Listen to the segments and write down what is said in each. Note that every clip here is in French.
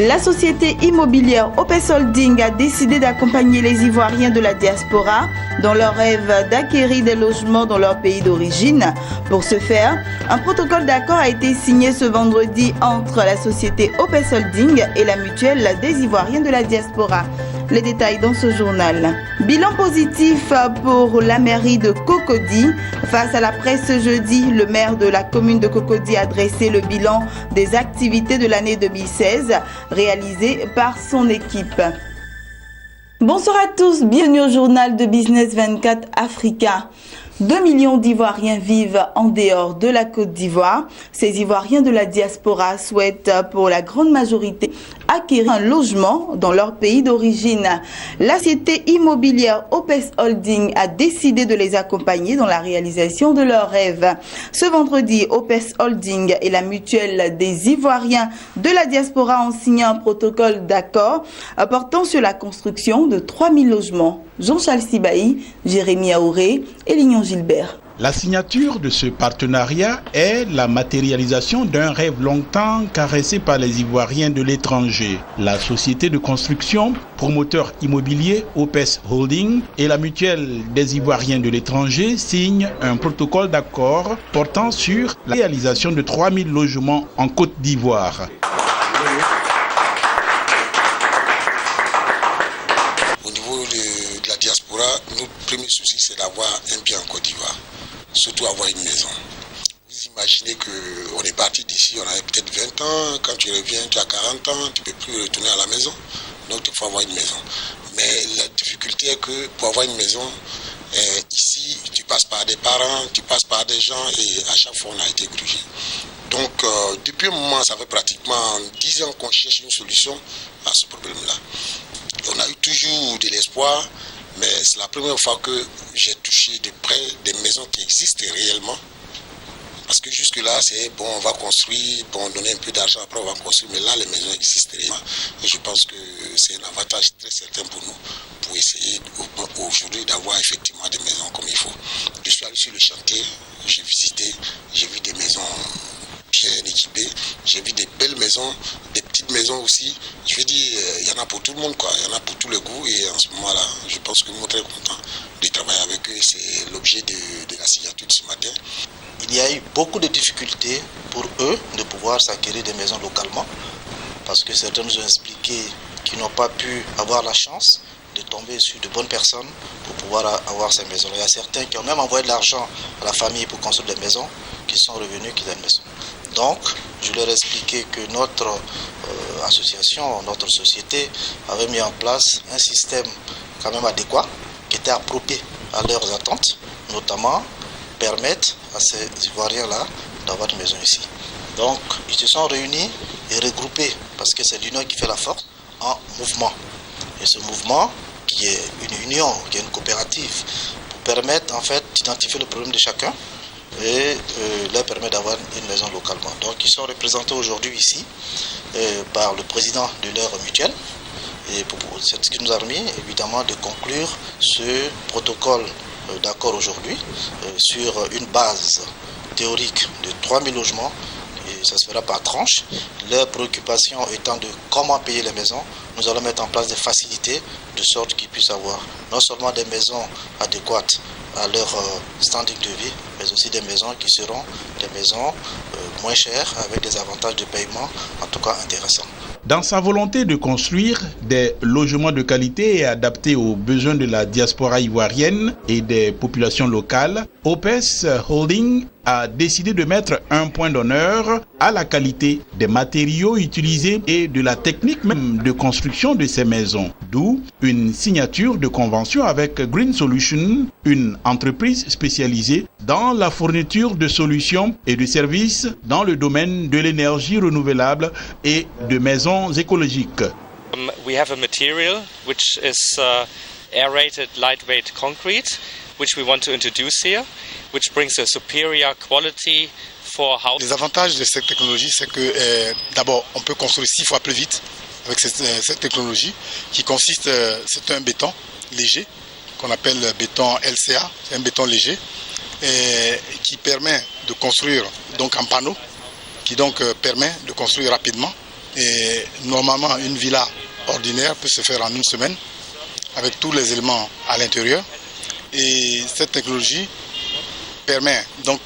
La société immobilière Opes Holding a décidé d'accompagner les Ivoiriens de la diaspora dans leur rêve d'acquérir des logements dans leur pays d'origine. Pour ce faire, un protocole d'accord a été signé ce vendredi entre la société Opes Holding et la mutuelle des Ivoiriens de la diaspora. Les détails dans ce journal. Bilan positif pour la mairie de Cocody. Face à la presse ce jeudi, le maire de la commune de Cocody a dressé le bilan des activités de l'année 2016 réalisées par son équipe. Bonsoir à tous, bienvenue au journal de Business 24 Africa. 2 millions d'Ivoiriens vivent en dehors de la Côte d'Ivoire. Ces Ivoiriens de la diaspora souhaitent pour la grande majorité acquérir un logement dans leur pays d'origine. La société immobilière Opes Holding a décidé de les accompagner dans la réalisation de leurs rêves. Ce vendredi, Opes Holding et la mutuelle des Ivoiriens de la diaspora ont signé un protocole d'accord portant sur la construction de 3000 logements. Jean-Charles Sibaï, Jérémy Aouré et Lignon Gilbert. La signature de ce partenariat est la matérialisation d'un rêve longtemps caressé par les Ivoiriens de l'étranger. La société de construction, promoteur immobilier Opes Holding et la mutuelle des Ivoiriens de l'étranger signent un protocole d'accord portant sur la réalisation de 3000 logements en Côte d'Ivoire. Notre premier souci, c'est d'avoir un bien en Côte d'Ivoire, surtout avoir une maison. Vous imaginez qu'on est parti d'ici, on avait peut-être 20 ans, quand tu reviens, tu as 40 ans, tu ne peux plus retourner à la maison, donc il faut avoir une maison. Mais la difficulté est que pour avoir une maison, ici, tu passes par des parents, tu passes par des gens et à chaque fois on a été grugé. Donc depuis un moment, ça fait pratiquement 10 ans qu'on cherche une solution à ce problème-là. On a eu toujours de l'espoir. Mais c'est la première fois que j'ai touché de près des maisons qui existent réellement. Parce que jusque-là, c'est bon, on va construire, bon, donner un peu d'argent, après on va construire. Mais là, les maisons existent réellement. Et je pense que c'est un avantage très certain pour nous, pour essayer aujourd'hui d'avoir effectivement des maisons comme il faut. Je suis allé sur le chantier, j'ai visité, j'ai vu des maisons bien équipées, j'ai vu des belles maisons, des petites maisons aussi. Je veux dire, il y en a pour tout le monde, quoi. Il y en a pour tous les goûts et en ce moment-là, je pense que nous sommes très contents de travailler avec eux. C'est l'objet de la signature de ce matin. Il y a eu beaucoup de difficultés pour eux de pouvoir s'acquérir des maisons localement parce que certains nous ont expliqué qu'ils n'ont pas pu avoir la chance de tomber sur de bonnes personnes pour pouvoir avoir ces maisons. Il y a certains qui ont même envoyé de l'argent à la famille pour construire des maisons qui sont revenus, qui ont une maison. Donc, je leur ai expliqué que notre association, notre société avait mis en place un système quand même adéquat, qui était approprié à leurs attentes, notamment permettre à ces Ivoiriens-là d'avoir une maison ici. Donc, ils se sont réunis et regroupés, parce que c'est l'union qui fait la force, en mouvement. Et ce mouvement, qui est une union, qui est une coopérative, pour permettre en fait d'identifier le problème de chacun, et leur permet d'avoir une maison localement. Donc ils sont représentés aujourd'hui ici par le président de leur mutuelle et c'est ce qui nous a permis évidemment de conclure ce protocole d'accord aujourd'hui sur une base théorique de 3000 logements et ça se fera par tranche. Leur préoccupation étant de comment payer les maisons, nous allons mettre en place des facilités de sorte qu'ils puissent avoir non seulement des maisons adéquates à leur standing de vie, mais aussi des maisons qui seront des maisons moins chères avec des avantages de paiement en tout cas intéressants. Dans sa volonté de construire des logements de qualité et adaptés aux besoins de la diaspora ivoirienne et des populations locales, Opes Holding a décidé de mettre un point d'honneur à la qualité des matériaux utilisés et de la technique même de construction de ces maisons. D'où une signature de convention avec Green Solution, une entreprise spécialisée dans la fourniture de solutions et de services dans le domaine de l'énergie renouvelable et de maisons écologiques. We have a material which is aerated lightweight concrete, which we want to introduce here, which brings a superior quality for house. Les avantages de cette technologie, c'est que d'abord, on peut construire 6 fois plus vite avec cette technologie qui consiste, c'est un béton léger qu'on appelle béton LCA, c'est un béton léger et qui permet de construire donc en panneau, qui donc permet de construire rapidement Et normalement, une villa ordinaire peut se faire en une semaine avec tous les éléments à l'intérieur. Et cette technologie permet donc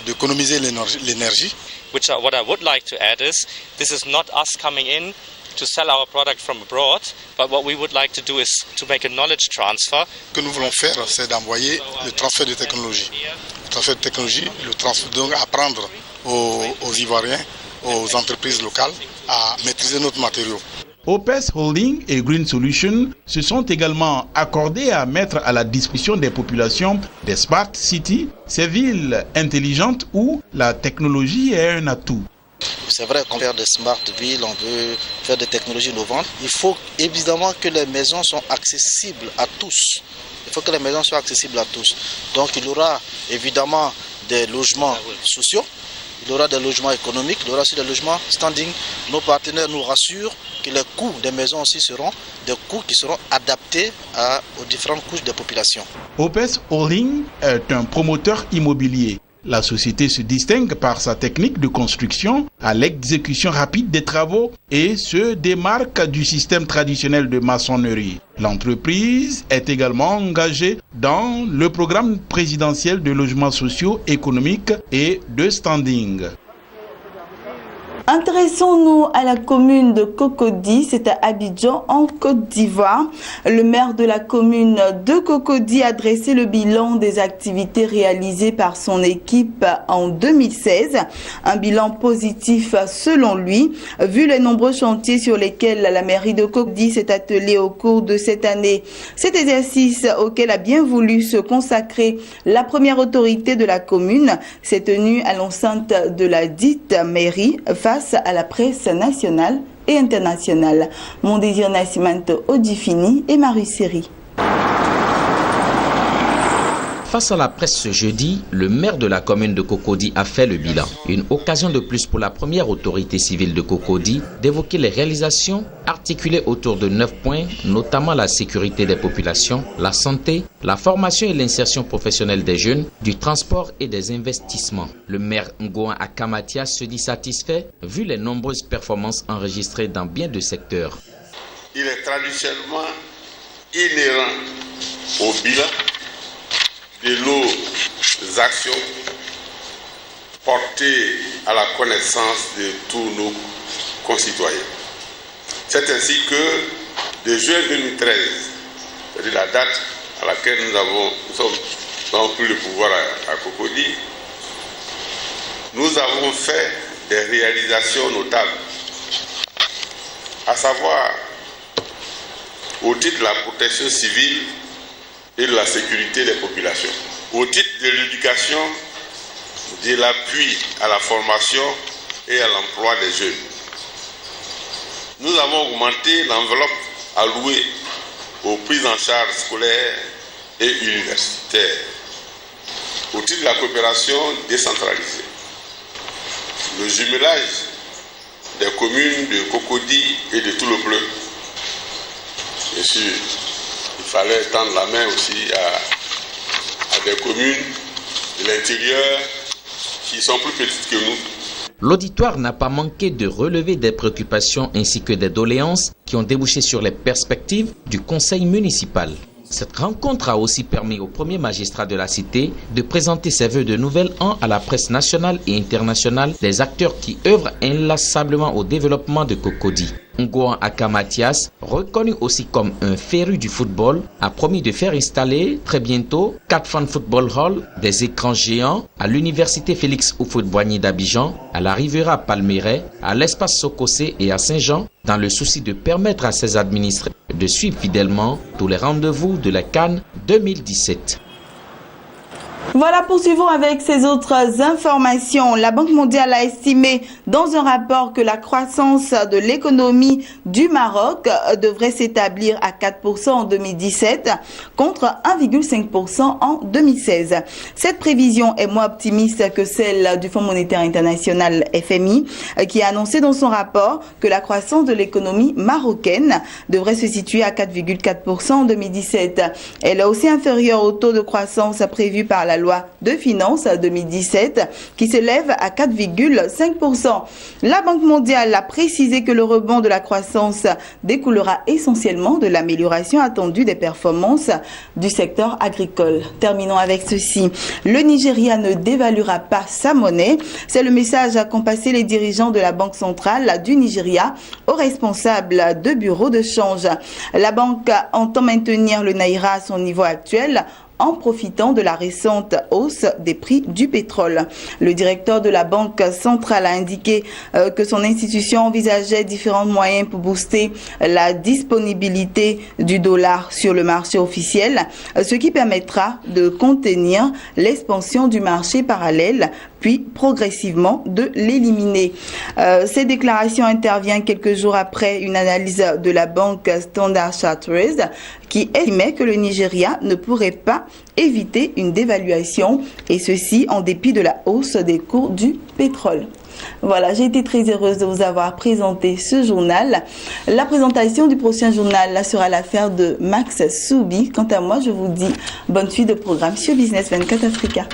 d'économiser l'énergie. What I would like to add is, this is not us coming in to sell our product from abroad, but what we would like to do is to make a knowledge transfer. Ce que nous voulons faire, c'est d'envoyer le transfert de technologie. Le transfert de technologie, donc apprendre aux Ivoiriens, aux entreprises locales à maîtriser notre matériau. OPES Holding et Green Solutions se sont également accordés à mettre à la disposition des populations des Smart Cities, ces villes intelligentes où la technologie est un atout. C'est vrai qu'on veut faire des smart villes, on veut faire des technologies innovantes. Il faut évidemment que les maisons soient accessibles à tous. Il faut que les maisons soient accessibles à tous. Donc il y aura évidemment des logements sociaux, il y aura des logements économiques, il y aura aussi des logements standing. Nos partenaires nous rassurent que les coûts des maisons aussi seront des coûts qui seront adaptés aux différentes couches des populations. OPES Holding est un promoteur immobilier. La société se distingue par sa technique de construction à l'exécution rapide des travaux et se démarque du système traditionnel de maçonnerie. L'entreprise est également engagée dans le programme présidentiel de logements sociaux, économiques et de standing. Intéressons-nous à la commune de Cocody, c'est à Abidjan en Côte d'Ivoire. Le maire de la commune de Cocody a dressé le bilan des activités réalisées par son équipe en 2016. Un bilan positif selon lui, vu les nombreux chantiers sur lesquels la mairie de Cocody s'est attelée au cours de cette année. Cet exercice auquel a bien voulu se consacrer la première autorité de la commune s'est tenu à l'enceinte de la dite mairie face à la presse nationale et internationale. Mon désir Nascimento Odifini et Marie Seri. Face à la presse ce jeudi, le maire de la commune de Cocody a fait le bilan. Une occasion de plus pour la première autorité civile de Cocody d'évoquer les réalisations articulées autour de 9 points, notamment la sécurité des populations, la santé, la formation et l'insertion professionnelle des jeunes, du transport et des investissements. Le maire Ngoan Akamatias se dit satisfait vu les nombreuses performances enregistrées dans bien de secteurs. Il est traditionnellement inhérent au bilan de nos actions portées à la connaissance de tous nos concitoyens. C'est ainsi que, de juin 2013, c'est-à-dire la date à laquelle nous avons pris le pouvoir à Cocody, nous avons fait des réalisations notables, à savoir au titre de la protection civile et de la sécurité des populations, au titre de l'éducation, de l'appui à la formation et à l'emploi des jeunes. Nous avons augmenté l'enveloppe allouée aux prises en charge scolaires et universitaires, au titre de la coopération décentralisée. Le jumelage des communes de Cocody et de Toulobleu, bien sûr, il fallait tendre la main aussi à des communes de l'intérieur qui sont plus petites que nous. L'auditoire n'a pas manqué de relever des préoccupations ainsi que des doléances qui ont débouché sur les perspectives du conseil municipal. Cette rencontre a aussi permis au premier magistrat de la cité de présenter ses vœux de nouvel an à la presse nationale et internationale des acteurs qui œuvrent inlassablement au développement de Cocody. Ngoan Akamatias, reconnu aussi comme un féru du football, a promis de faire installer très bientôt 4 fan football hall, des écrans géants à l'université Félix Houphouët-Boigny d'Abidjan, à la Riviera Palmeraie, à l'espace Sokosé et à Saint-Jean, dans le souci de permettre à ses administrés de suivre fidèlement tous les rendez-vous de la CAN 2017. Voilà, poursuivons avec ces autres informations. La Banque mondiale a estimé dans un rapport que la croissance de l'économie du Maroc devrait s'établir à 4% en 2017 contre 1,5% en 2016. Cette prévision est moins optimiste que celle du Fonds monétaire international FMI qui a annoncé dans son rapport que la croissance de l'économie marocaine devrait se situer à 4,4% en 2017. Elle est aussi inférieure au taux de croissance prévu par la loi loi de finances 2017 qui s'élève à 4,5%. La Banque mondiale a précisé que le rebond de la croissance découlera essentiellement de l'amélioration attendue des performances du secteur agricole. Terminons avec ceci. Le Nigeria ne dévaluera pas sa monnaie. C'est le message qu'ont passé les dirigeants de la Banque centrale du Nigeria aux responsables de bureaux de change. La banque entend maintenir le naira à son niveau actuel en profitant de la récente hausse des prix du pétrole. Le directeur de la Banque centrale a indiqué que son institution envisageait différents moyens pour booster la disponibilité du dollar sur le marché officiel, ce qui permettra de contenir l'expansion du marché parallèle puis progressivement de l'éliminer. Ces déclarations interviennent quelques jours après une analyse de la banque Standard Chartered qui estimait que le Nigeria ne pourrait pas éviter une dévaluation et ceci en dépit de la hausse des cours du pétrole. Voilà, j'ai été très heureuse de vous avoir présenté ce journal. La présentation du prochain journal sera l'affaire de Max Soubi. Quant à moi, je vous dis bonne suite de programme sur Business 24 Africa.